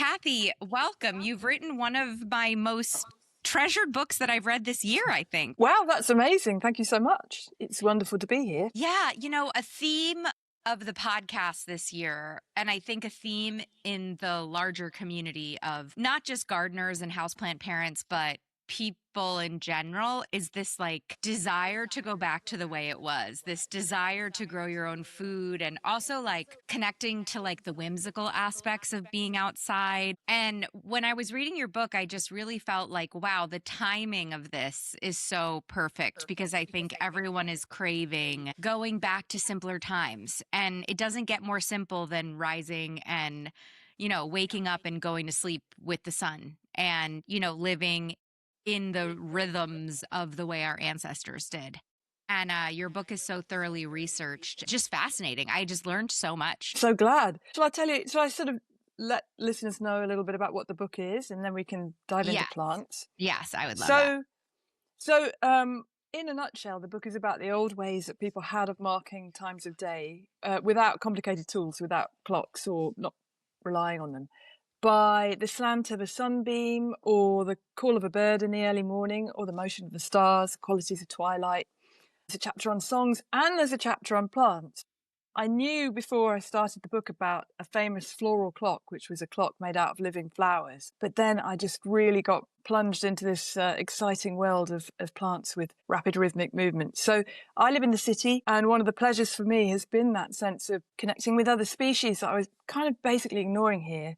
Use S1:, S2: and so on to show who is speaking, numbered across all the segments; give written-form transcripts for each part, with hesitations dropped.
S1: Kathy, welcome. You've written one of my most treasured books that I've read this year, I think.
S2: Wow, that's amazing. Thank you so much. It's wonderful to be here.
S1: Yeah, a theme of the podcast this year, and I think a theme in the larger community of not just gardeners and houseplant parents, but people in general, is this like desire to go back to the way it was, this desire to grow your own food, and also like connecting to like the whimsical aspects of being outside. And when I was reading your book, I just really felt like, wow, the timing of this is so perfect, because I think everyone is craving going back to simpler times. And it doesn't get more simple than rising and, waking up and going to sleep with the sun and, living in the rhythms of the way our ancestors did. And your book is so thoroughly researched, just fascinating. I just learned so much.
S2: So glad. Shall I sort of let listeners know a little bit about what the book is, and then we can dive into plants?
S1: Yes, I would love that.
S2: So, in a nutshell, the book is about the old ways that people had of marking times of day without complicated tools, without clocks, or not relying on them, by the slant of a sunbeam, or the call of a bird in the early morning, or the motion of the stars, qualities of twilight. There's a chapter on songs, and there's a chapter on plants. I knew before I started the book about a famous floral clock, which was a clock made out of living flowers. But then I just really got plunged into this exciting world of plants with rapid rhythmic movement. So I live in the city, and one of the pleasures for me has been that sense of connecting with other species that I was kind of basically ignoring here.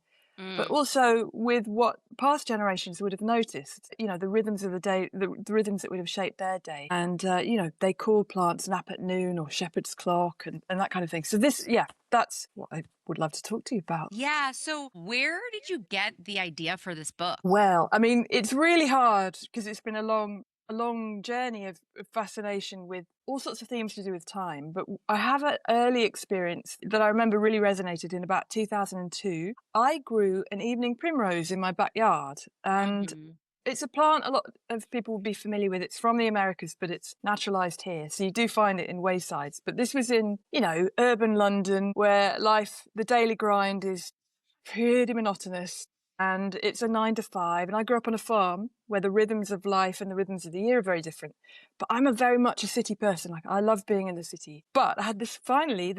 S2: But also with what past generations would have noticed, the rhythms of the day, the rhythms that would have shaped their day. And, they call plants nap at noon or shepherd's clock and that kind of thing. So that's what I would love to talk to you about.
S1: Yeah. So where did you get the idea for this book?
S2: Well, I mean, it's really hard because it's been a long journey of fascination with all sorts of themes to do with time. But I have an early experience that I remember really resonated in about 2002. I grew an evening primrose in my backyard, and it's a plant a lot of people will be familiar with. It's from the Americas, but it's naturalized here. So you do find it in waysides. But this was in, urban London, where the daily grind is pretty monotonous. And it's a 9 to 5. And I grew up on a farm where the rhythms of life and the rhythms of the year are very different. But I'm very much a city person. Like, I love being in the city. But I had this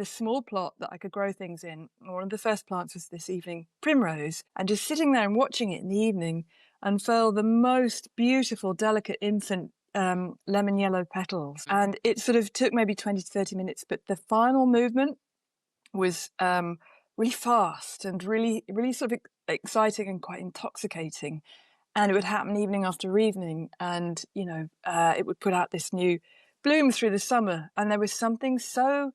S2: small plot that I could grow things in. One of the first plants was this evening primrose. And just sitting there and watching it in the evening unfurl the most beautiful, delicate infant lemon yellow petals. And it sort of took maybe 20 to 30 minutes. But the final movement was really fast and really, really sort of exciting and quite intoxicating. And it would happen evening after evening. And, it would put out this new bloom through the summer. And there was something so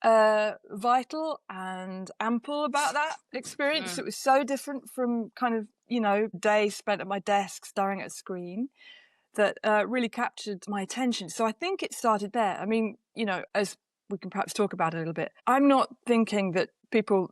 S2: vital and ample about that experience. It was so different from kind of, days spent at my desk staring at a screen that really captured my attention. So I think it started there. I mean, as we can perhaps talk about it a little bit, I'm not thinking that people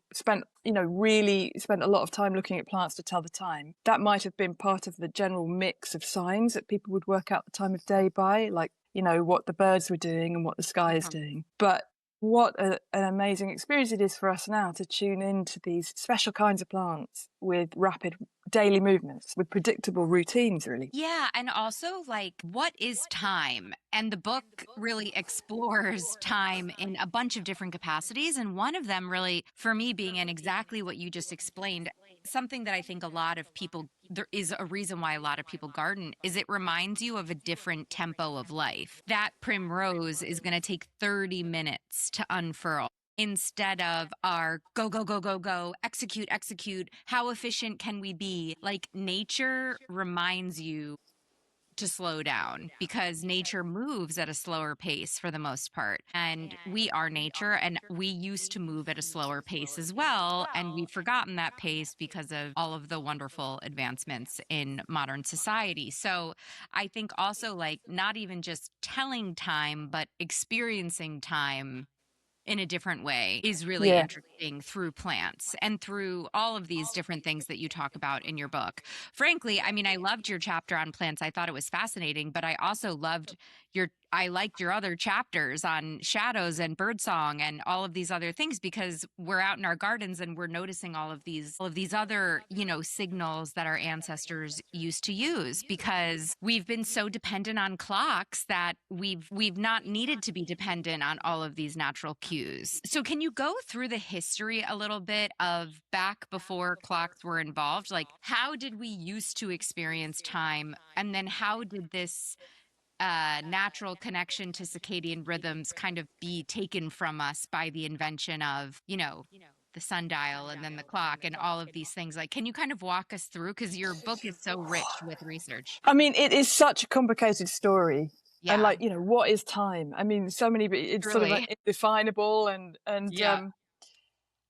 S2: really spent a lot of time looking at plants to tell the time. That might have been part of the general mix of signs that people would work out the time of day by, like, what the birds were doing and what the sky is doing. But what an amazing experience it is for us now to tune into these special kinds of plants with rapid daily movements, with predictable routines, really.
S1: Yeah. And also, like, what is time? And the book really explores time in a bunch of different capacities. And one of them really, for me, being in exactly what you just explained, something that I think there is a reason why a lot of people garden, is it reminds you of a different tempo of life. That primrose is going to take 30 minutes to unfurl, instead of our go, go, go, go, go, execute, execute. How efficient can we be? Like, nature reminds you to slow down, because nature moves at a slower pace for the most part. And we are nature, and we used to move at a slower pace as well. And we've forgotten that pace because of all of the wonderful advancements in modern society. So I think also, like, not even just telling time, but experiencing time in a different way is really interesting through plants and through all of these different things that you talk about in your book. Frankly, I mean, I loved your chapter on plants. I thought it was fascinating, but I also loved your I liked your other chapters on shadows and birdsong and all of these other things, because we're out in our gardens and we're noticing all of these other, signals that our ancestors used to use, because we've been so dependent on clocks that we've not needed to be dependent on all of these natural cues. So can you go through the history a little bit of back before clocks were involved? Like, how did we used to experience time, and then how did this natural connection to circadian rhythms kind of be taken from us by the invention of, the sundial and then the clock and all of these things? Like, can you kind of walk us through? Because your book is so rich with research.
S2: I mean, it is such a complicated story. And
S1: Yeah,
S2: what is time? I mean, so many, it's sort of
S1: truly.
S2: indefinable, and
S1: Yeah.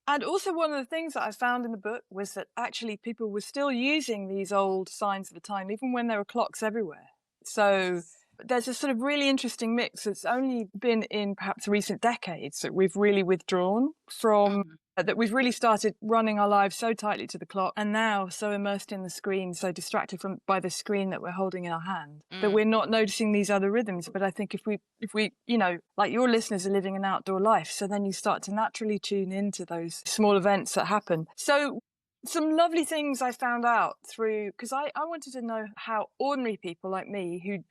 S2: and also one of the things that I found in the book was that actually people were still using these old signs of the time, even when there were clocks everywhere. So there's a sort of really interesting mix. It's only been in perhaps recent decades that we've really withdrawn from,
S1: Mhm.
S2: that we've really started running our lives so tightly to the clock, and now so immersed in the screen, so distracted by the screen that we're holding in our hand, that
S1: Mm.
S2: we're not noticing these other rhythms. But I think if we like your listeners are living an outdoor life, so then you start to naturally tune into those small events that happen. So some lovely things I found out through, because I wanted to know how ordinary people like me,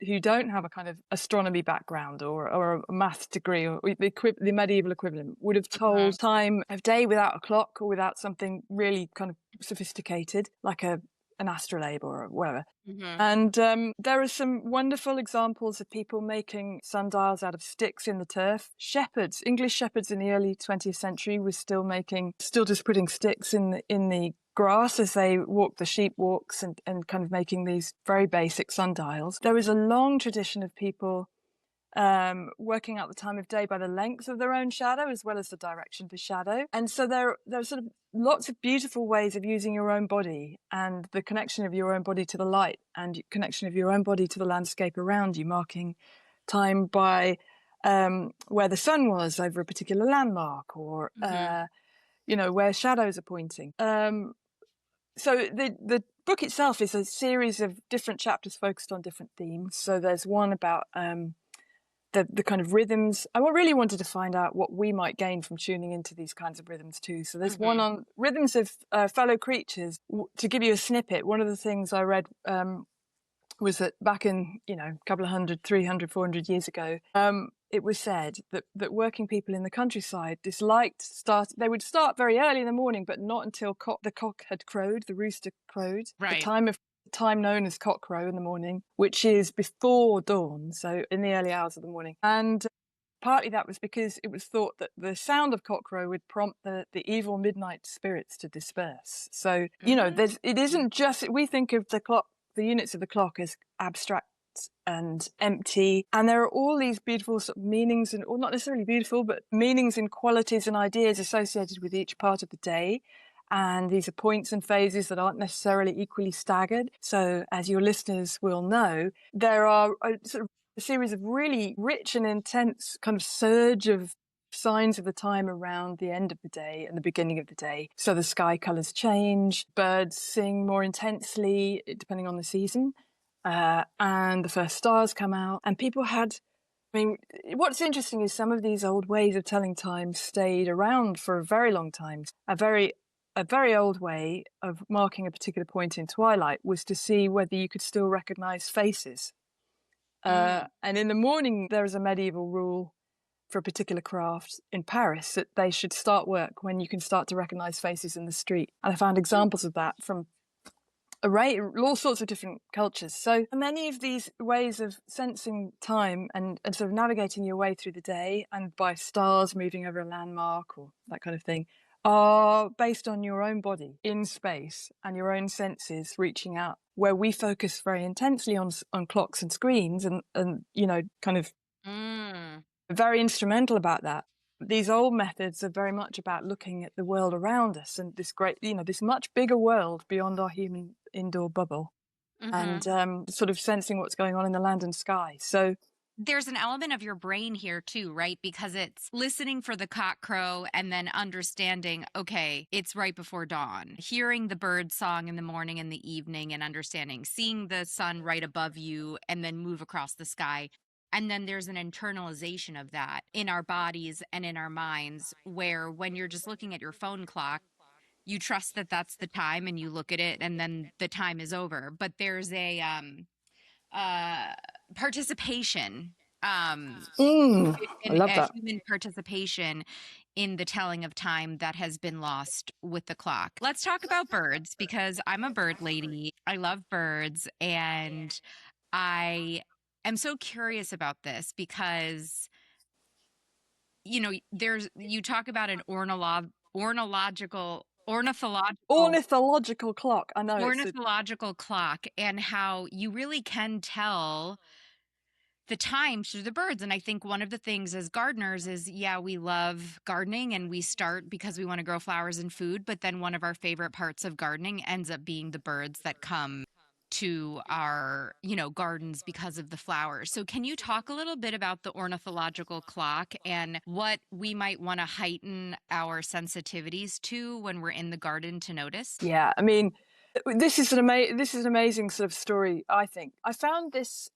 S2: who don't have a kind of astronomy background or a maths degree, or the medieval equivalent, would have
S1: Mhm.
S2: told time of day without a clock or without something really kind of sophisticated like an astrolabe or whatever.
S1: Mhm.
S2: And there are some wonderful examples of people making sundials out of sticks in the turf. Shepherds, English shepherds in the early 20th century, were still just putting sticks in the grass as they walked the sheep walks, and kind of making these very basic sundials. There is a long tradition of people working out the time of day by the length of their own shadow as well as the direction of the shadow. And so there are sort of lots of beautiful ways of using your own body and the connection of your own body to the light and connection of your own body to the landscape around you, marking time by where the sun was over a particular landmark, or
S1: Mhm.
S2: where shadows are pointing. So the book itself is a series of different chapters focused on different themes. So there's one about the kind of rhythms. I really wanted to find out what we might gain from tuning into these kinds of rhythms too. So there's one
S1: Mhm.
S2: on rhythms of fellow creatures. To give you a snippet, one of the things I read was that back in, a couple of 300, 400 years ago, it was said that working people in the countryside they would start very early in the morning, but not until the cock had crowed, the rooster crowed,
S1: Right.
S2: the time known as cockcrow in the morning, which is before dawn, so in the early hours of the morning. And partly that was because it was thought that the sound of cockcrow would prompt the evil midnight spirits to disperse. So, it
S1: Mm.
S2: isn't just, we think of the clock, the units of the clock, as abstract and empty. And there are all these beautiful sort of meanings, or not necessarily beautiful, but meanings and qualities and ideas associated with each part of the day. And these are points and phases that aren't necessarily equally staggered. So, as your listeners will know, there are sort of a series of really rich and intense kind of surge of signs of the time around the end of the day and the beginning of the day. So the sky colours change, birds sing more intensely depending on the season, and the first stars come out. And people had, I mean, what's interesting is some of these old ways of telling time stayed around for a very long time. A very old way of marking a particular point in twilight was to see whether you could still recognise faces.
S1: Mm.
S2: And in the morning, there is a medieval rule for a particular craft in Paris that they should start work when you can start to recognise faces in the street. And I found examples of that from all sorts of different cultures. So many of these ways of sensing time and sort of navigating your way through the day, and by stars moving over a landmark or that kind of thing, are based on your own body in space and your own senses reaching out, where we focus very intensely on clocks and screens, and kind of
S1: Mm.
S2: very instrumental about that. These old methods are very much about looking at the world around us and this great, this much bigger world beyond our human indoor bubble, and
S1: Mhm.
S2: sort of sensing what's going on in the land and sky. So
S1: There's an element of your brain here too, right? Because it's listening for the cock crow and then understanding, okay, it's right before dawn. Hearing the bird song in the morning and the evening and understanding, seeing the sun right above you and then move across the sky. And then there's an internalization of that in our bodies and in our minds, where when you're just looking at your phone clock, you trust that that's the time and you look at it and then the time is over. But there's a uh, participation, um,
S2: I
S1: in
S2: love
S1: a
S2: that.
S1: human participation in the telling of time that has been lost with the clock. Let's talk about birds because I'm a bird lady. I love birds, and I am so curious about this because, there's you talk about an ornithological
S2: Ornithological clock. I know it's a
S1: ornithological clock, and how you really can tell the time through the birds. And I think one of the things as gardeners is, yeah, we love gardening and we start because we want to grow flowers and food. But then one of our favorite parts of gardening ends up being the birds that come to our, gardens because of the flowers. So can you talk a little bit about the ornithological clock and what we might want to heighten our sensitivities to when we're in the garden to notice?
S2: Yeah, I mean, this is this is an amazing sort of story. I think I found this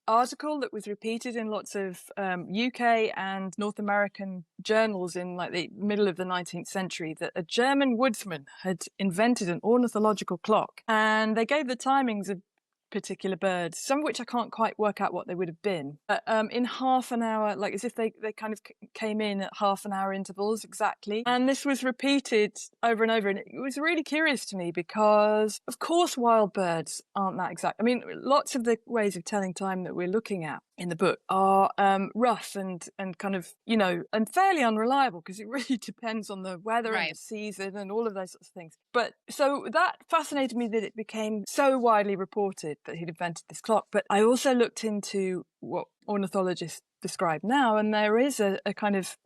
S2: article that was repeated in lots of UK and North American journals in like the middle of the 19th century, that a German woodsman had invented an ornithological clock, and they gave the timings of particular birds, some of which I can't quite work out what they would have been, but in half an hour, like as if they kind of came in at half an hour intervals exactly. And this was repeated over and over. And it was really curious to me because, of course, wild birds aren't that exact. I mean, lots of the ways of telling time that we're looking at in the book are rough and kind of, and fairly unreliable, because it really depends on the weather and the season and all of those sorts of things. But so that fascinated me, that it became so widely reported that he'd invented this clock. But I also looked into what ornithologists describe now, and there is a kind of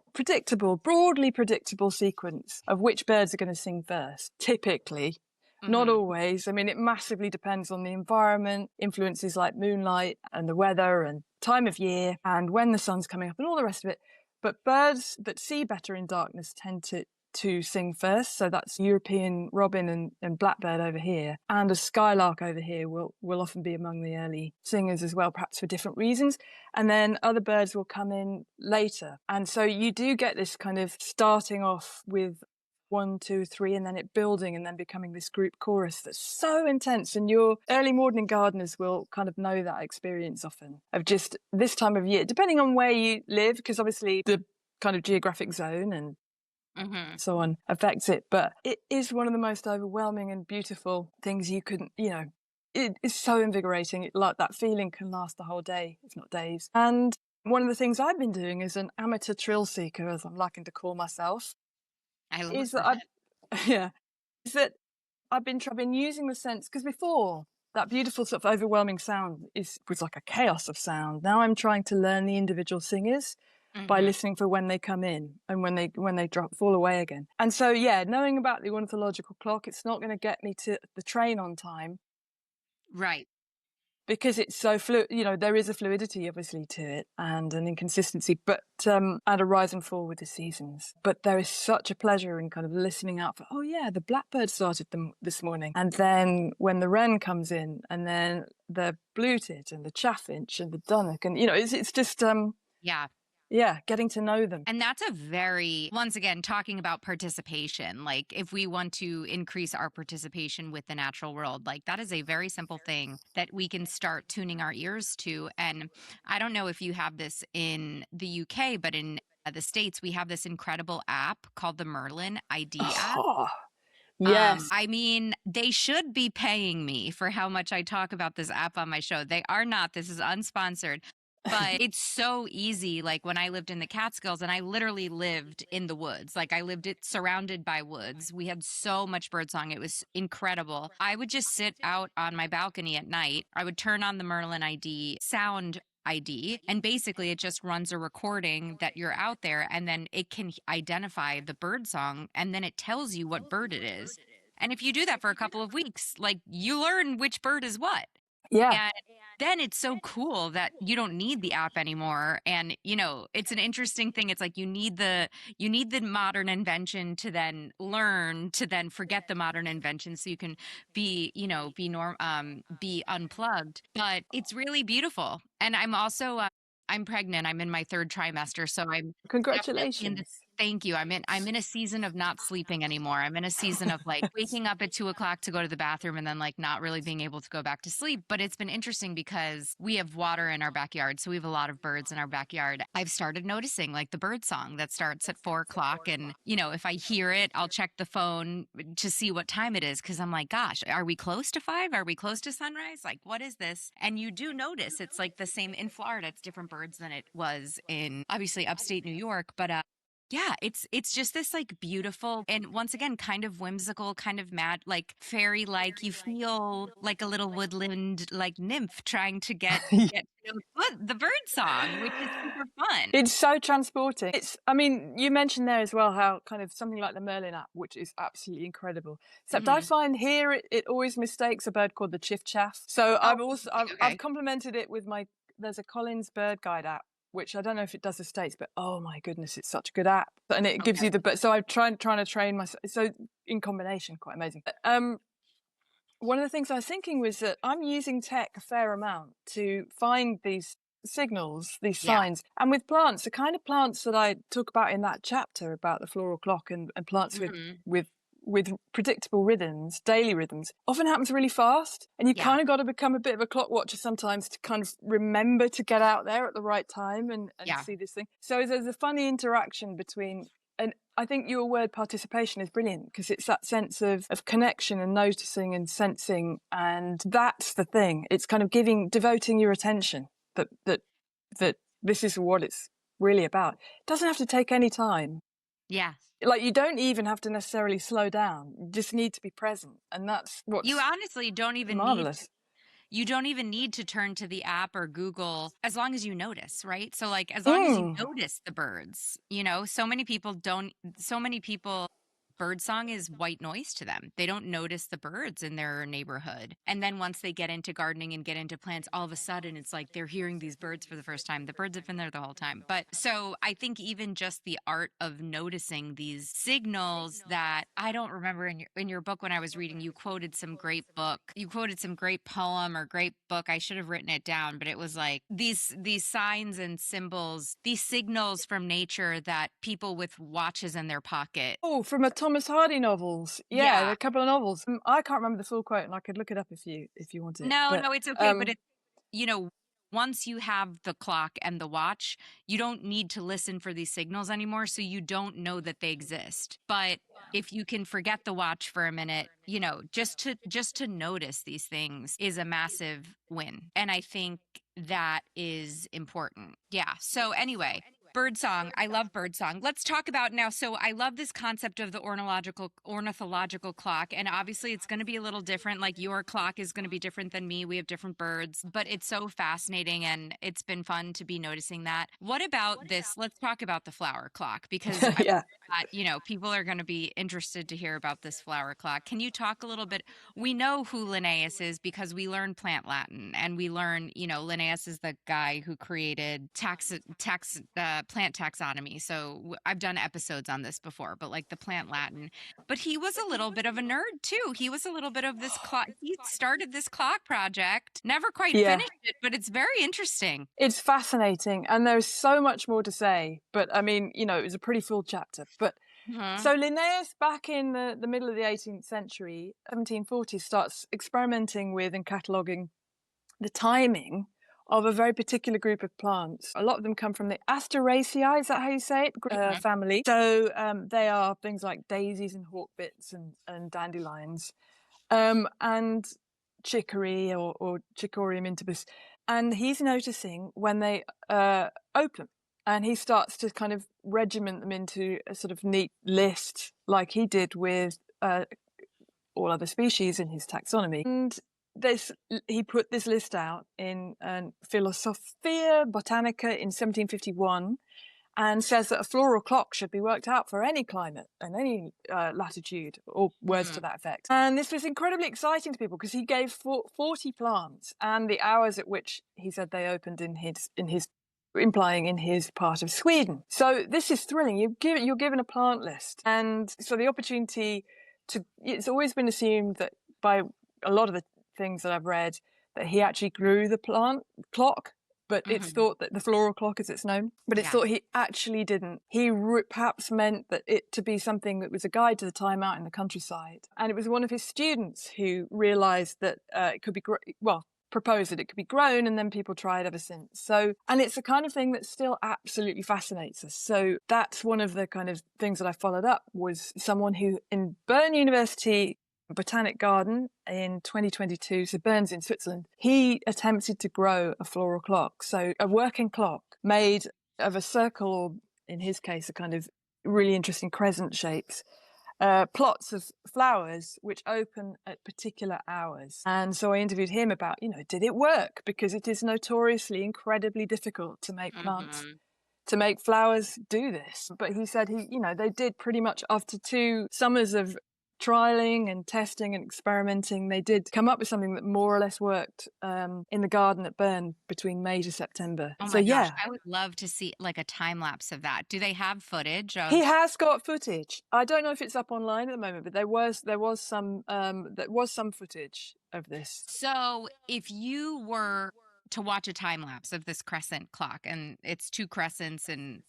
S2: broadly predictable sequence of which birds are going to sing first, typically. Not always. I mean, it massively depends on the environment, influences like moonlight and the weather and time of year and when the sun's coming up and all the rest of it. But birds that see better in darkness tend to sing first. So that's European robin and blackbird over here, and a skylark over here will often be among the early singers as well, perhaps for different reasons. And then other birds will come in later. And so you do get this kind of starting off with 1, 2, 3, and then it building and then becoming this group chorus that's so intense. And your early morning gardeners will kind of know that experience often of just this time of year, depending on where you live, because obviously the kind of geographic zone and so on affects it. But it is one of the most overwhelming and beautiful things you can, it is so invigorating. Like that feeling can last the whole day, if not days. And one of the things I've been doing as an amateur thrill seeker, as I'm liking to call myself,
S1: I love
S2: is
S1: that.
S2: is that I've been using the sense, because before that beautiful sort of overwhelming sound was like a chaos of sound. Now I'm trying to learn the individual singers by listening for when they come in and when they fall away again. And so, knowing about the ornithological clock, it's not going to get me to the train on time.
S1: Right.
S2: Because it's so fluid, there is a fluidity obviously to it and an inconsistency, but and a rise and fall with the seasons. But there is such a pleasure in kind of listening out for, oh yeah, the blackbird started them this morning, and then when the wren comes in, and then the bluetit and the chaffinch and the dunnock, and it's just getting to know them.
S1: And that's once again, talking about participation, like if we want to increase our participation with the natural world, like that is a very simple thing that we can start tuning our ears to. And I don't know if you have this in the UK, but in the States, we have this incredible app called the Merlin ID app.
S2: Yes.
S1: I mean, they should be paying me for how much I talk about this app on my show. They are not. This is unsponsored. But it's so easy. Like when I lived in the Catskills, and I literally lived in the woods, like I lived surrounded by woods. We had so much birdsong. It was incredible. I would just sit out on my balcony at night. I would turn on the Merlin ID sound ID, and basically it just runs a recording that you're out there, and then it can identify the bird song, and then it tells you what bird it is. And if you do that for a couple of weeks, like you learn which bird is what.
S2: Yeah.
S1: And then it's so cool that you don't need the app anymore. And, it's an interesting thing. It's like you need the modern invention to then learn, to then forget the modern invention so you can be unplugged. But it's really beautiful. And I'm also I'm pregnant. I'm in my 3rd trimester, so I'm definitely in this.
S2: Congratulations.
S1: Thank you. I'm in a season of not sleeping anymore. I'm in a season of like waking up at 2 o'clock to go to the bathroom and then like not really being able to go back to sleep. But it's been interesting because we have water in our backyard. So we have a lot of birds in our backyard. I've started noticing like the bird song that starts at 4 o'clock. And, if I hear it, I'll check the phone to see what time it is. Cause I'm like, gosh, are we close to 5? Are we close to sunrise? Like, what is this? And you do notice it's like the same in Florida. It's different birds than it was in obviously upstate New York. But yeah, it's just this like beautiful and once again kind of whimsical, kind of mad, like fairy like. You feel like a little woodland like nymph trying to get to know the bird song, which is super fun.
S2: It's so transporting. I mean, you mentioned there as well how kind of something like the Merlin app, which is absolutely incredible. Except I
S1: Hmm.
S2: find here it always mistakes a bird called the chiff-chaff. So
S1: Oh,
S2: I've
S1: okay.
S2: complemented it with there's a Collins bird guide app, which I don't know if it does the States, but oh my goodness, it's such a good app. And it gives you
S1: Okay.
S2: but so I'm trying to train myself. So in combination, quite amazing. One of the things I was thinking was that I'm using tech a fair amount to find these signals, these
S1: Yeah.
S2: signs. And with plants, the kind of plants that I talk about in that chapter about the floral clock and plants
S1: Hmm.
S2: with with predictable rhythms, daily rhythms, often happens really fast. And you
S1: Yeah.
S2: kind of got to become a bit of a clock watcher sometimes to kind of remember to get out there at the right time and
S1: Yeah.
S2: see this thing. So there's a funny interaction between and I think your word participation is brilliant because it's that sense of connection and noticing and sensing. And that's the thing. It's kind of devoting your attention that this is what it's really about. It doesn't have to take any time.
S1: Yeah.
S2: Like you don't even have to necessarily slow down. You just need to be present. And that's
S1: You
S2: what's
S1: honestly don't even need
S2: marvelous.
S1: you don't even need to turn to the app or Google as long as you notice, right? So like as long as you
S2: Mm.
S1: notice the birds, so many people birdsong is white noise to them. They don't notice the birds in their neighborhood. And then once they get into gardening and get into plants, all of a sudden it's like they're hearing these birds for the first time. The birds have been there the whole time. But so I think even just the art of noticing these signals that I don't remember in your book when I was reading, you quoted some great book. You quoted some great poem or great book. I should have written it down, but it was like these signs and symbols, these signals from nature that people with watches in their pocket.
S2: Oh, from a Thomas Hardy novels. Yeah, there are
S1: Yeah.
S2: a couple of novels. I can't remember the full quote, and I could look it up if you want it.
S1: No,
S2: But
S1: no, it's okay. But
S2: um,
S1: it, you know, once you have the clock and the watch, you don't need to listen for these signals anymore. So you don't know that they exist. But if you can forget the watch for a minute, just to notice these things is a massive win. And I think that is important. Yeah. So anyway, birdsong. I love birdsong. Let's talk about now. So I love this concept of the ornithological clock, and obviously it's going to be a little different. Like your clock is going to be different than me. We have different birds, but it's so fascinating, and it's been fun to be noticing that. What about this? Let's talk about the flower clock because I
S2: yeah.
S1: people are going to be interested to hear about this flower clock. Can you talk a little bit? We know who Linnaeus is because we learn plant Latin and we learn, Linnaeus is the guy who created plant taxonomy. So I've done episodes on this before, but like the plant Latin. But he was a little bit of a nerd too. He was a little bit of this clock. He started this clock project, never quite
S2: Yeah.
S1: finished it, but it's very interesting.
S2: It's fascinating, and there's so much more to say. But I mean, it was a pretty full chapter. But
S1: Hmm.
S2: so Linnaeus, back in the middle of the 18th century, 1740s, starts experimenting with and cataloguing the timing of a very particular group of plants. A lot of them come from the Asteraceae, is that how you say it?
S1: Hmm.
S2: Family. So they are things like daisies and hawkbits and dandelions, and chicory or Chicorium intybus. And he's noticing when they open, and he starts to kind of regiment them into a sort of neat list, like he did with all other species in his taxonomy. And he put this list out in Philosophia Botanica in 1751, and says that a floral clock should be worked out for any climate and any latitude, or words to
S1: Hmm.
S2: that effect. And this was incredibly exciting to people because he gave 40 plants and the hours at which he said they opened in his implying in his part of Sweden. So this is thrilling. You're given a plant list, and so the opportunity it's always been assumed that by a lot of the things that I've read that he actually grew the plant clock but it's thought that the floral clock, as it's known, but it's
S1: Yeah.
S2: thought he actually didn't. He perhaps meant that it to be something that was a guide to the time out in the countryside. And it was one of his students who realised that it could be, proposed that it could be grown, and then people tried ever since. So, and it's the kind of thing that still absolutely fascinates us. So that's one of the kind of things that I followed up, was someone who in Bern University Botanic Garden in 2022, so Bern's in Switzerland, he attempted to grow a floral clock, so a working clock made of a circle, or in his case a kind of really interesting crescent shapes, plots of flowers which open at particular hours. And so I interviewed him about, did it work? Because it is notoriously incredibly difficult to make plants, to make flowers do this. But he said they did pretty much, after 2 summers of trialing and testing and experimenting, they did come up with something that more or less worked in the garden at Bern between May to September.
S1: Oh
S2: So
S1: my gosh,
S2: yeah,
S1: I would love to see like a time lapse of that. Do they have footage of?
S2: he has got footage. I don't know if it's up online at the moment, but there was some footage of this.
S1: So if you were to watch a time lapse of this crescent clock, and it's 2 crescents, and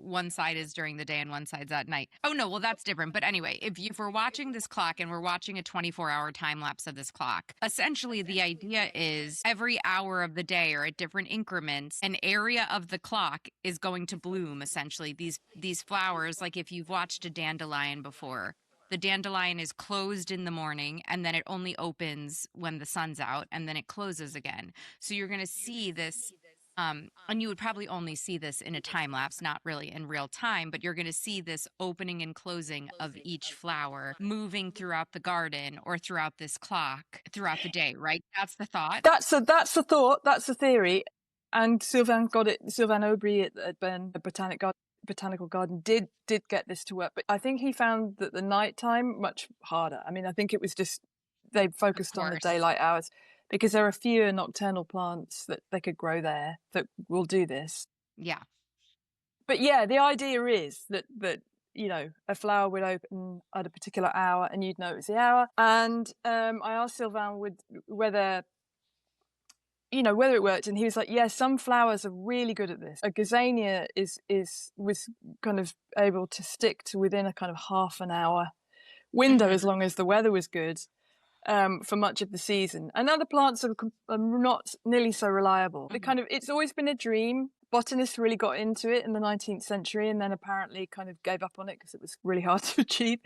S1: one side is during the day and one side's at night. Oh no, well that's different. But anyway, if we're watching this clock and we're watching a 24-hour time lapse of this clock, essentially the idea is every hour of the day, or at different increments, an area of the clock is going to bloom. Essentially, these flowers, like if you've watched a dandelion before, the dandelion is closed in the morning and then it only opens when the sun's out, and then it closes again. So you're going to see this. And you would probably only see this in a time lapse, not really in real time, but you're going to see this opening and closing of each flower moving throughout the garden or throughout this clock throughout the day, right? That's the thought.
S2: That's the thought. That's the theory. And Sylvain Aubry at Bern Botanical Garden did get this to work, but I think he found that the nighttime much harder. I mean, I think it was just they focused on the daylight hours, because there are fewer nocturnal plants that they could grow there that will do this.
S1: Yeah.
S2: But yeah, the idea is that a flower would open at a particular hour and you'd know it was the hour. And I asked Sylvain whether it worked, and he was like, yeah, some flowers are really good at this. A gazania was kind of able to stick to within a kind of half an hour window, as long as the weather was good, for much of the season. And other plants are not nearly so reliable. It's always been a dream. Botanists really got into it in the 19th century, and then apparently kind of gave up on it because it was really hard to achieve,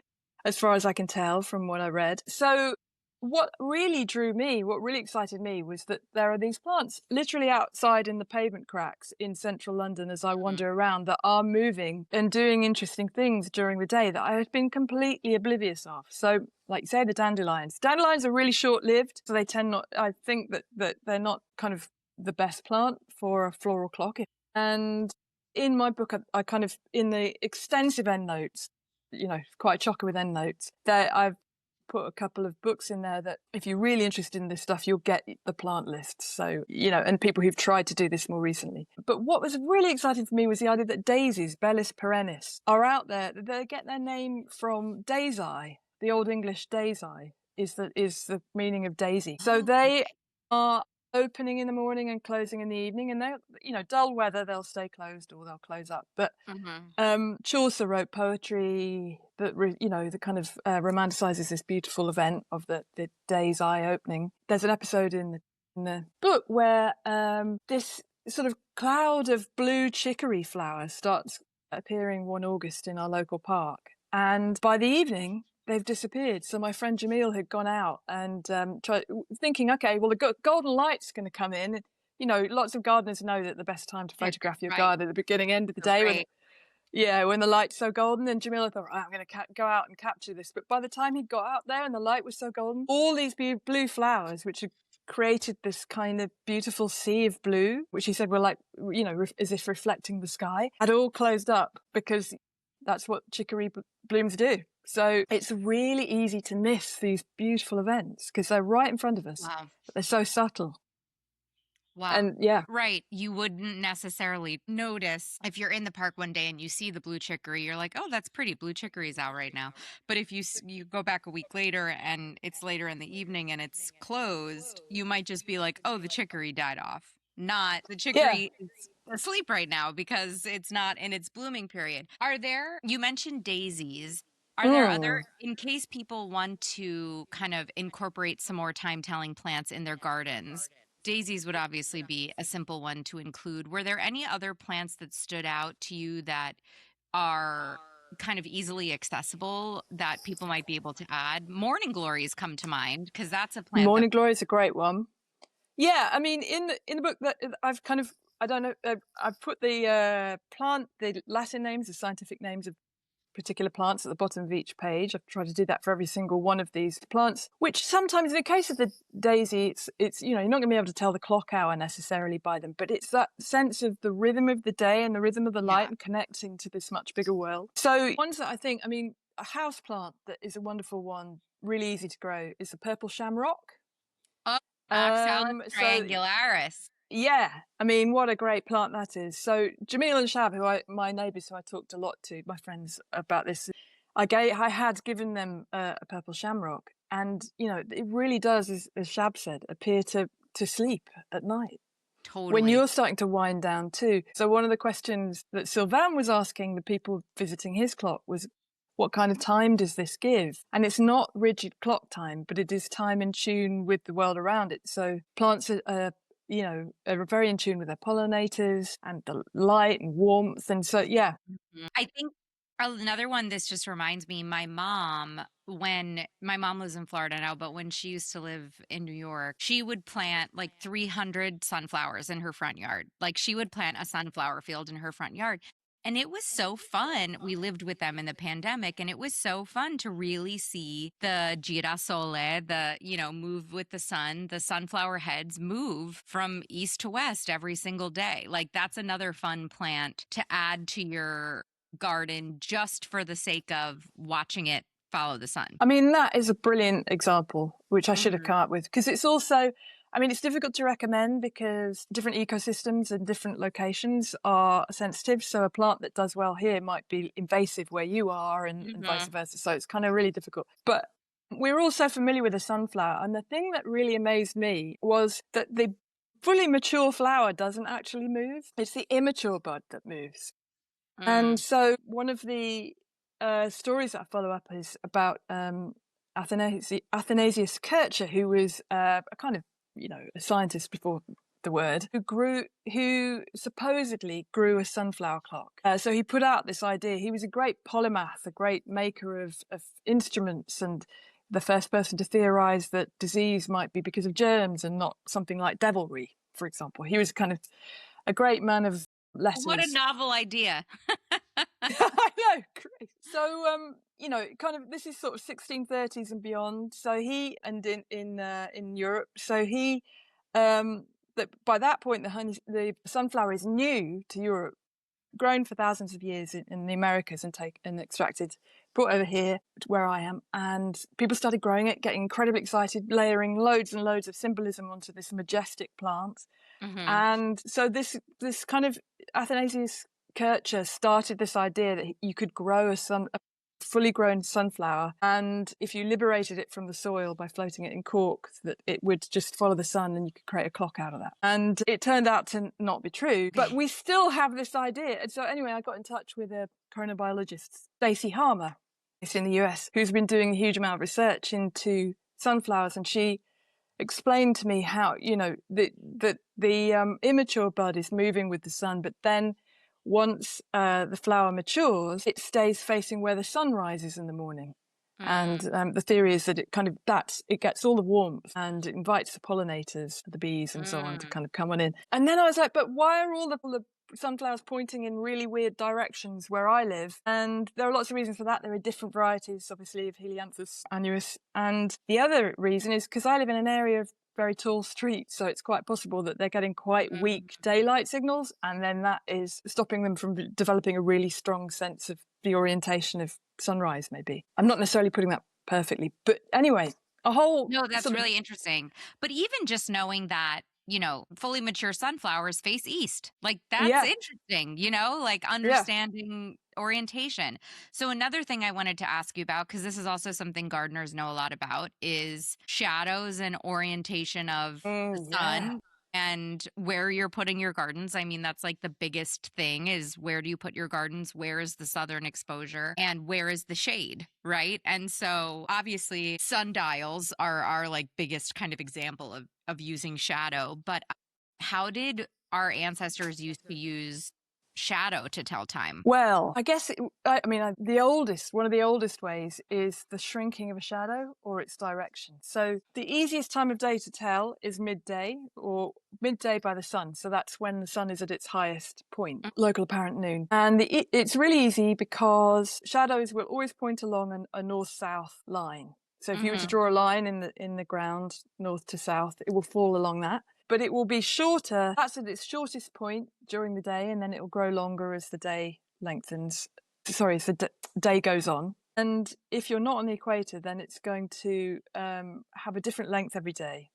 S2: as far as I can tell from what I read. So what really excited me was that there are these plants literally outside in the pavement cracks in central London as I wander around, that are moving and doing interesting things during the day that I had been completely oblivious of. So, like, say, the dandelions. Dandelions are really short-lived, so they tend not, I think that they're not kind of the best plant for a floral clock. And in my book, I kind of, in the extensive endnotes, quite chocker with endnotes, that I've put a couple of books in there that if you're really interested in this stuff, you'll get the plant list. So, and people who've tried to do this more recently. But what was really exciting for me was the idea that daisies, Bellis perennis, are out there. They get their name from daisy. The Old English daisy is the meaning of daisy. So they are opening in the morning and closing in the evening, and they're, dull weather, they'll stay closed or they'll close up. But Chaucer wrote poetry that that kind of romanticizes this beautiful event of the day's eye opening. There's an episode in the book where this sort of cloud of blue chicory flowers starts appearing one August in our local park, and by the evening they've disappeared. So my friend Jamil had gone out and thinking, okay, well, the golden light's going to come in. Lots of gardeners know that the best time to photograph your garden at the beginning, end of the day, when the light's so golden. And Jamila thought, I'm going to go out and capture this. But by the time he'd got out there and the light was so golden, all these blue flowers, which had created this kind of beautiful sea of blue, which he said were like, as if reflecting the sky, had all closed up, because that's what chicory blooms do. So it's really easy to miss these beautiful events because they're right in front of us.
S1: Wow.
S2: But they're so subtle.
S1: Wow.
S2: And yeah.
S1: Right. You wouldn't necessarily notice if you're in the park one day and you see the blue chicory, you're like, oh, that's pretty. Blue chicory is out right now. But if you go back a week later and it's later in the evening and it's closed, you might just be like, oh, the chicory died off. not the
S2: Yeah.
S1: chicory is asleep right now because it's not in its blooming period. You mentioned daisies. Are there other,
S2: Mm.
S1: in case people want to kind of incorporate some more time telling plants in their gardens? Daisies would obviously be a simple one to include. Were there any other plants that stood out to you that are kind of easily accessible that people might be able to add? Morning glories come to mind because that's a plant that.
S2: Morning glory is a great one. Yeah, I mean, in the book that I've kind of, I don't know, I've put the the Latin names, the scientific names of particular plants at the bottom of each page. I've tried to do that for every single one of these plants, which sometimes in the case of the daisy, it's you're not going to be able to tell the clock hour necessarily by them, but it's that sense of the rhythm of the day and the rhythm of the light
S1: Yeah.
S2: and connecting to this much bigger world. So ones that I mean, a house plant that is a wonderful one, really easy to grow, is the purple shamrock.
S1: Oh, Oxalis
S2: So
S1: triangularis.
S2: yeah, I mean, what a great plant that is. So Jamil and Shab, my neighbours who I talked a lot to, my friends about this, I had given them a purple shamrock, and it really does, as Shab said, appear to sleep at night when
S1: Totally.
S2: you're starting to wind down too. So one of the questions that Sylvain was asking the people visiting his clock was, what kind of time does this give? And it's not rigid clock time, but it is time in tune with the world around it. So plants are very in tune with their pollinators and the light and warmth. And so, yeah.
S1: I think another one, this just reminds me, when my mom lives in Florida now, but when she used to live in New York, she would plant like 300 sunflowers in her front yard. Like she would plant a sunflower field in her front yard. And it was so fun. We lived with them in the pandemic, and it was so fun to really see the girasole, move with the sun, the sunflower heads move from east to west every single day. Like that's another fun plant to add to your garden just for the sake of watching it follow the sun.
S2: I mean, that is a brilliant example, which I should have
S1: Mhm.
S2: come up with, because it's also, I mean, it's difficult to recommend because different ecosystems and different locations are sensitive. So a plant that does well here might be invasive where you are, and vice
S1: Mhm.
S2: versa. So it's kind of really difficult. But we're all so familiar with the sunflower. And the thing that really amazed me was that the fully mature flower doesn't actually move. It's the immature bud that moves. And
S1: Mm.
S2: so one of the stories that I follow up is about Athanasius Kircher, who was a kind of, a scientist before the word, who supposedly grew a sunflower clock. So he put out this idea. He was a great polymath, a great maker of instruments, and the first person to theorize that disease might be because of germs and not something like devilry, for example. He was kind of a great man of
S1: What a
S2: letters.
S1: novel idea.
S2: I know, great. So, kind of this is sort of 1630s and beyond. So he, and in Europe, so he, that by that point the sunflower is new to Europe, grown for thousands of years in the Americas and extracted, brought over here to where I am, and people started growing it, getting incredibly excited, layering loads and loads of symbolism onto this majestic plant.
S1: Mhm.
S2: And so this kind of Athanasius Kircher started this idea that you could grow a fully grown sunflower, and if you liberated it from the soil by floating it in cork, that it would just follow the sun and you could create a clock out of that. And it turned out to not be true, but we still have this idea. And so anyway, I got in touch with a chronobiologist, Stacey Harmer, it's in the US, who's been doing a huge amount of research into sunflowers, and she explain to me how the immature bud is moving with the sun, but then once the flower matures, it stays facing where the sun rises in the morning. And
S1: Mm.
S2: the theory is that it gets all the warmth and it invites the pollinators, the bees and so on, to
S1: Mm.
S2: kind of come on in. And then I was like, but why are all the sunflowers pointing in really weird directions where I live? And there are lots of reasons for that. There are different varieties, obviously, of Helianthus annuus. And the other reason is because I live in an area of very tall streets, so it's quite possible that they're getting quite
S1: Mm.
S2: weak daylight signals, and then that is stopping them from developing a really strong sense of the orientation of sunrise. Maybe I'm not necessarily putting that perfectly, but anyway, a whole
S1: No, that's
S2: sort of,
S1: really interesting. But even just knowing that, fully mature sunflowers face east, like that's
S2: yeah,
S1: interesting, like
S2: yeah.
S1: understanding orientation. So, another thing I wanted to ask you about, because this is also something gardeners know a lot about, is shadows and orientation of the
S2: Yeah.
S1: sun. and where you're putting your gardens. I mean, that's like the biggest thing is where do you put your gardens? Where is the southern exposure and where is the shade, right? And so obviously sundials are our like biggest kind of example of using shadow. But how did our ancestors used to use shadow to tell time?
S2: Well, I guess one of the oldest ways is the shrinking of a shadow or its direction. So the easiest time of day to tell is midday or midday by the sun. So that's when the sun is at its highest point, local apparent noon. And it's really easy because shadows will always point along a north-south line. So if you were to draw a line in the ground, north to south, it will fall along that. But it will be shorter. That's at its shortest point during the day, and then it will grow longer as the day lengthens. Sorry, as the day goes on. And if you're not on the equator, then it's going to have a different length every day.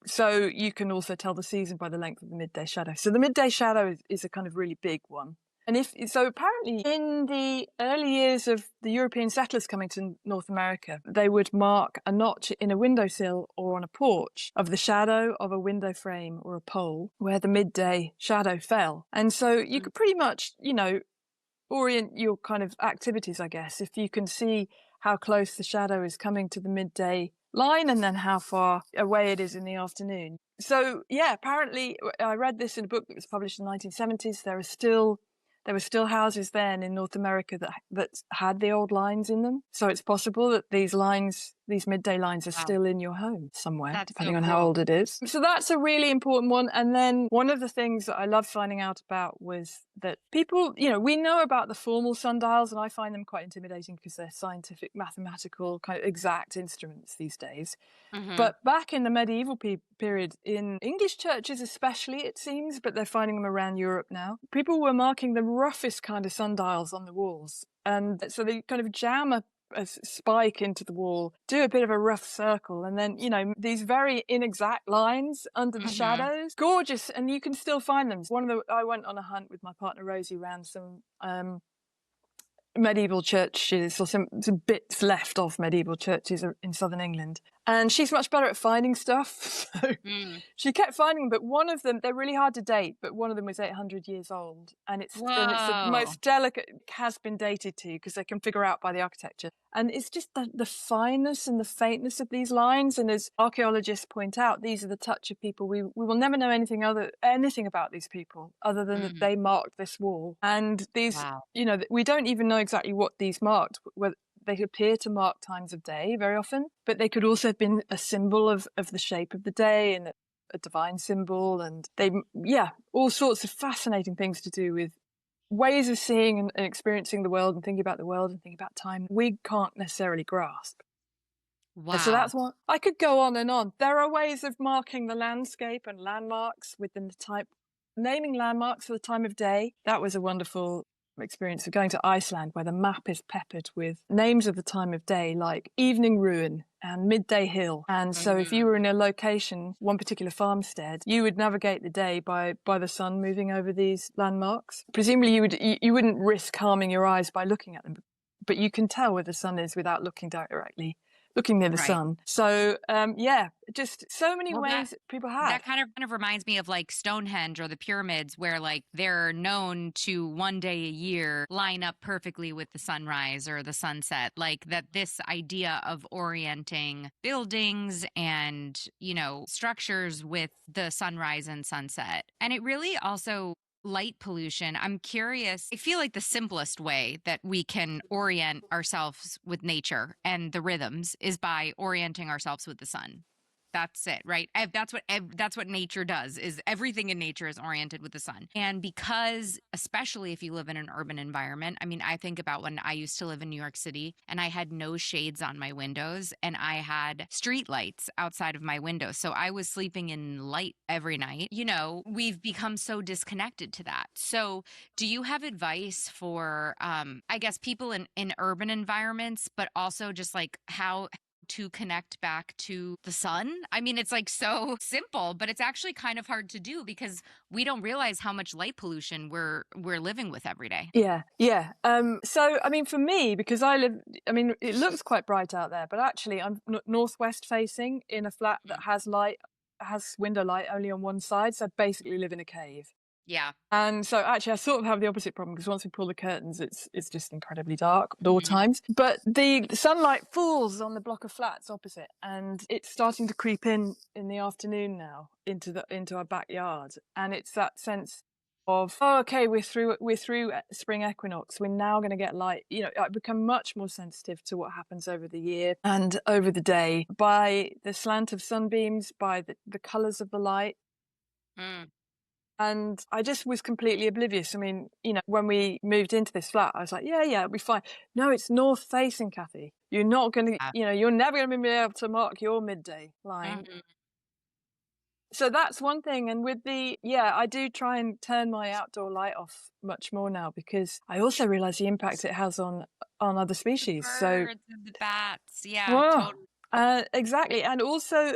S2: So you can also tell the season by the length of the midday shadow. So the midday shadow is a kind of really big one. And apparently in the early years of the European settlers coming to North America, they would mark a notch in a windowsill or on a porch of the shadow of a window frame or a pole where the midday shadow fell. And so you could pretty much, orient your kind of activities, I guess, if you can see how close the shadow is coming to the midday line and then how far away it is in the afternoon. So, yeah, apparently I read this in a book that was published in the 1970s. There were still houses then in North America that had the old lines in them. So it's possible that these midday lines are still in your home somewhere, depending on how old it is. So that's a really important one. And then one of the things that I loved finding out about was that people, we know about the formal sundials, and I find them quite intimidating because they're scientific, mathematical, kind of exact instruments these days. But back in the medieval period, in English churches especially, it seems, but they're finding them around Europe now, people were marking the roughest kind of sundials on the walls. And so they kind of jam a spike into the wall, do a bit of a rough circle, and then, these very inexact lines under the shadows. Gorgeous, and you can still find them. I went on a hunt with my partner Rosie around some medieval churches or some bits left of medieval churches in southern England. And she's much better at finding stuff. So she kept finding them, but one of them, they're really hard to date, but one of them was 800 years old. And it's the most delicate, has been dated to because they can figure out by the architecture. And it's just the fineness and the faintness of these lines. And as archaeologists point out, these are the touch of people. We will never know anything about these people other than that they marked this wall. And these, we don't even know exactly what these marked. They appear to mark times of day very often, but they could also have been a symbol of the shape of the day and a divine symbol. And all sorts of fascinating things to do with ways of seeing and experiencing the world and thinking about the world and thinking about time we can't necessarily grasp.
S1: Wow.
S2: So that's one. I could go on and on. There are ways of marking the landscape and landmarks within the type. Naming landmarks for the time of day. That was a wonderful experience of going to Iceland, where the map is peppered with names of the time of day, like Evening Ruin and Midday Hill. And so if you were in a location, one particular farmstead, you would navigate the day by the sun moving over these landmarks. Presumably you wouldn't risk harming your eyes by looking at them, but you can tell where the sun is without looking near the sun. So, just so many ways people have.
S1: That kind of reminds me of like Stonehenge or the pyramids, where like they're known to one day a year line up perfectly with the sunrise or the sunset. Like that, this idea of orienting buildings and, structures with the sunrise and sunset. And it really also light pollution. I'm curious. I feel like the simplest way that we can orient ourselves with nature and the rhythms is by orienting ourselves with the sun. That's it, right? That's what nature does, is everything in nature is oriented with the sun. And because, especially if you live in an urban environment, I mean, I think about when I used to live in New York City and I had no shades on my windows and I had street lights outside of my window. So I was sleeping in light every night. We've become so disconnected to that. So do you have advice for, I guess, people in urban environments, but also just like how to connect back to the sun? I mean, it's like so simple, but it's actually kind of hard to do because we don't realize how much light pollution we're living with every day.
S2: Yeah. So, I mean, for me, because it looks quite bright out there, but actually I'm northwest facing in a flat that has light has window light only on one side, so I basically live in a cave.
S1: Yeah.
S2: And so actually I sort of have the opposite problem, because once we pull the curtains, it's just incredibly dark at all
S1: Mhm.
S2: times. But the sunlight falls on the block of flats opposite, and it's starting to creep in the afternoon now into our backyard. And it's that sense of, oh, okay, we're through spring equinox. We're now going to get light. I become much more sensitive to what happens over the year and over the day by the slant of sunbeams, by the colours of the light.
S1: Mm.
S2: And I just was completely oblivious. I mean, when we moved into this flat, I was like, yeah, it'll be fine. No, it's north facing, Kathy. You're not going to,
S1: Yeah.
S2: you're never going to be able to mark your midday line.
S1: Mhm.
S2: So that's one thing. And I do try and turn my outdoor light off much more now, because I also realize the impact it has on other
S1: The
S2: species. So,
S1: birds and the bats. Yeah,
S2: well,
S1: totally.
S2: exactly. And also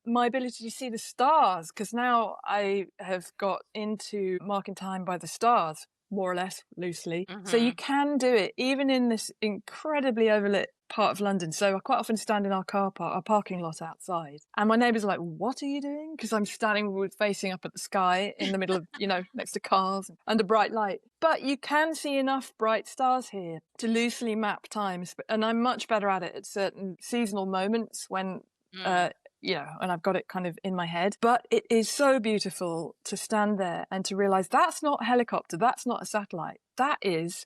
S2: my ability to see the stars, because now I have got into marking time by the stars, more or less loosely. So you
S1: Mhm.
S2: can do it even in this incredibly overlit part of London. So I quite often stand in our parking lot outside, and my neighbours are like, "What are you doing?" Because I'm standing facing up at the sky in the middle of, next to cars under bright light. But you can see enough bright stars here to loosely map times, and I'm much better at it at certain seasonal moments when
S1: Mm.
S2: and I've got it kind of in my head. But it is so beautiful to stand there and to realize that's not a helicopter, that's not a satellite, that is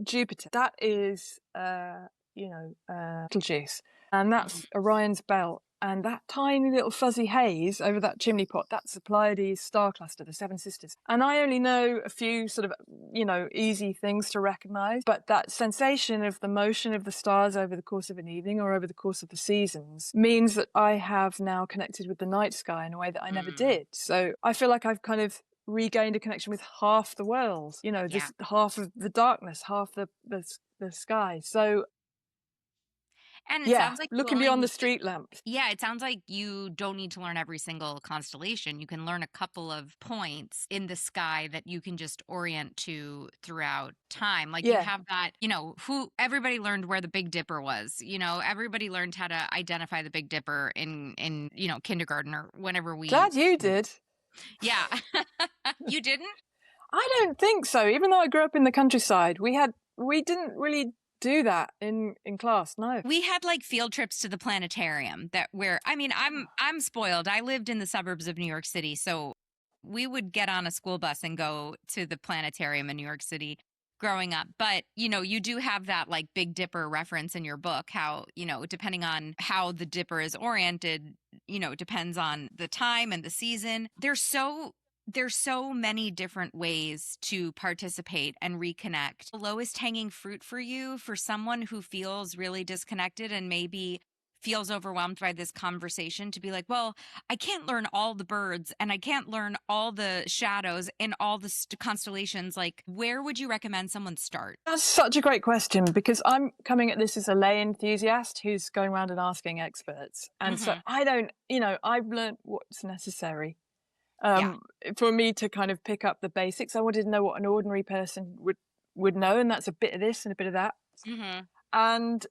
S2: Jupiter, that is Betelgeuse, and
S1: Mhm.
S2: that's Orion's belt. And that tiny little fuzzy haze over that chimney pot, that's the Pleiades star cluster, the Seven Sisters. And I only know a few sort of, easy things to recognize, but that sensation of the motion of the stars over the course of an evening or over the course of the seasons means that I have now connected with the night sky in a way that I never
S1: Mm.
S2: did. So I feel like I've kind of regained a connection with half the world,
S1: Yeah.
S2: this half of the darkness, half the sky. So
S1: And it
S2: yeah,
S1: sounds like you
S2: looking beyond the
S1: only
S2: street lamps.
S1: yeah, it sounds like you don't need to learn every single constellation. You can learn a couple of points in the sky that you can just orient to throughout time. Like you
S2: Yeah.
S1: have that, who everybody learned where the Big Dipper was. Everybody learned how to identify the Big Dipper in kindergarten or whenever we
S2: Glad you did.
S1: yeah. You didn't?
S2: I don't think so. Even though I grew up in the countryside, we didn't really do that in class. No.
S1: We had like field trips to the planetarium that where I mean I'm spoiled. I lived in the suburbs of New York City, so we would get on a school bus and go to the planetarium in New York City growing up. But, you do have that like Big Dipper reference in your book, how, depending on how the dipper is oriented, depends on the time and the season. There's so many different ways to participate and reconnect. The lowest hanging fruit for you, for someone who feels really disconnected and maybe feels overwhelmed by this conversation, to be like, well, I can't learn all the birds and I can't learn all the shadows and all the constellations. Like, where would you recommend someone start?
S2: That's such a great question, because I'm coming at this as a lay enthusiast who's going around and asking experts. And so
S1: Hmm.
S2: I don't, I've learned what's necessary
S1: Yeah.
S2: for me to kind of pick up the basics. I wanted to know what an ordinary person would know, and that's a bit of this and a bit of that.
S1: Hmm.
S2: And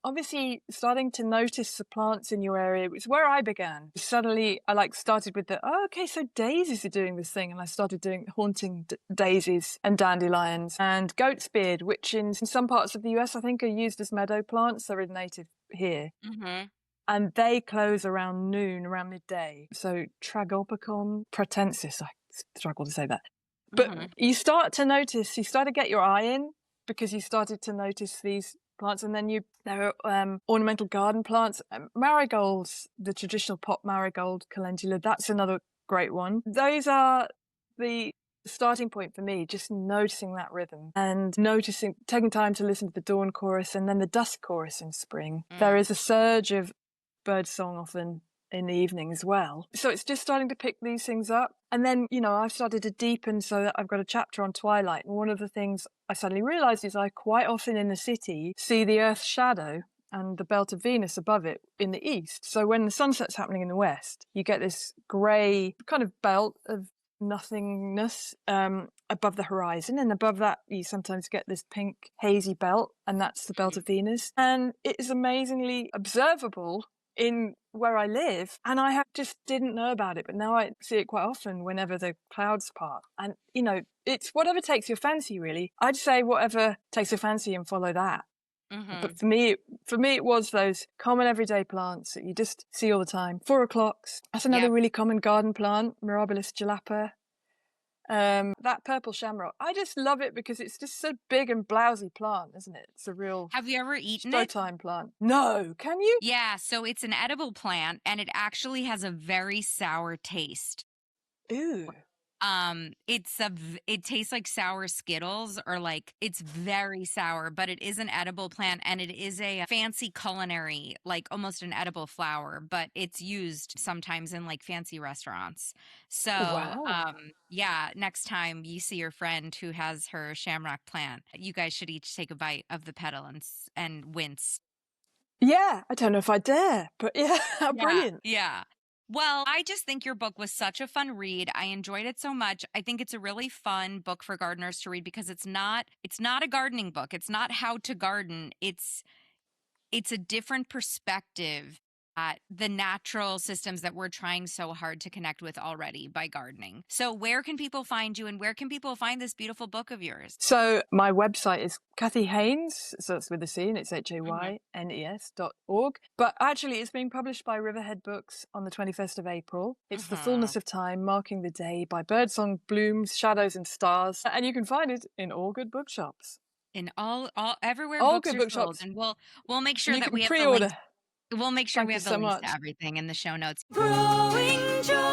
S2: obviously starting to notice the plants in your area was where I began. Suddenly I started with okay, so daisies are doing this thing. And I started haunting daisies and dandelions and goat's beard, which in some parts of the US I think are used as meadow plants. They're native here.
S1: Hmm.
S2: And they close around noon, around midday. So Tragopicon pratensis, I struggle to say that. But
S1: Hmm.
S2: you start to get your eye in, because you started to notice these plants. And then there are ornamental garden plants. Marigolds, the traditional pot marigold, calendula, that's another great one. Those are the starting point for me, just noticing that rhythm and taking time to listen to the dawn chorus and then the dusk chorus in spring. There
S1: Mm.
S2: is a surge of birdsong often in the evening as well. So it's just starting to pick these things up. And then, I've started to deepen so that I've got a chapter on twilight. And one of the things I suddenly realized is I quite often in the city see the Earth's shadow and the belt of Venus above it in the east. So when the sunset's happening in the west, you get this grey kind of belt of nothingness above the horizon, and above that you sometimes get this pink hazy belt, and that's the belt of Venus. And it is amazingly observable in where I live, and I just didn't know about it, but now I see it quite often whenever the clouds part. And, it's whatever takes your fancy, really. I'd say whatever takes your fancy and follow that.
S1: Mhm.
S2: But for me, it was those common everyday plants that you just see all the time. 4 o'clocks. That's another
S1: Yep.
S2: really common garden plant, Mirabilis jalapa. That purple shamrock. I just love it because it's just so big and blousy plant, isn't it? It's a real
S1: Have you ever eaten it?
S2: showtime plant. No, can you?
S1: Yeah, so it's an edible plant and it actually has a very sour taste.
S2: Ooh.
S1: It tastes like sour Skittles or like it's very sour, but it is an edible plant and it is a fancy culinary, like almost an edible flower, but it's used sometimes in like fancy restaurants. So,
S2: Wow.
S1: yeah, next time you see your friend who has her shamrock plant, you guys should each take a bite of the petal and wince.
S2: Yeah, I don't know if I dare, but yeah,
S1: Yeah,
S2: brilliant.
S1: yeah. Well, I just think your book was such a fun read. I enjoyed it so much. I think it's a really fun book for gardeners to read because it's not a gardening book. It's not how to garden. It's a different perspective at the natural systems that we're trying so hard to connect with already by gardening. So, where can people find you and where can people find this beautiful book of yours?
S2: So my website is Kathy Haynes, so it's with a C and it's
S1: Mhm.
S2: haynes.org. But actually it's being published by Riverhead Books on the 21st of April. It's The
S1: Mhm.
S2: Fullness of Time, Marking the Day by Birdsong, Blooms, Shadows and Stars. And you can find it in all good bookshops.
S1: In all everywhere
S2: All
S1: books
S2: good
S1: are sold,
S2: bookshops.
S1: and we'll make
S2: And
S1: sure
S2: you
S1: that
S2: can
S1: we have the links.
S2: pre-order.
S1: We'll make sure we
S2: Thank you
S1: have the
S2: so
S1: links to
S2: much.
S1: everything in the show notes.
S3: Growing joy.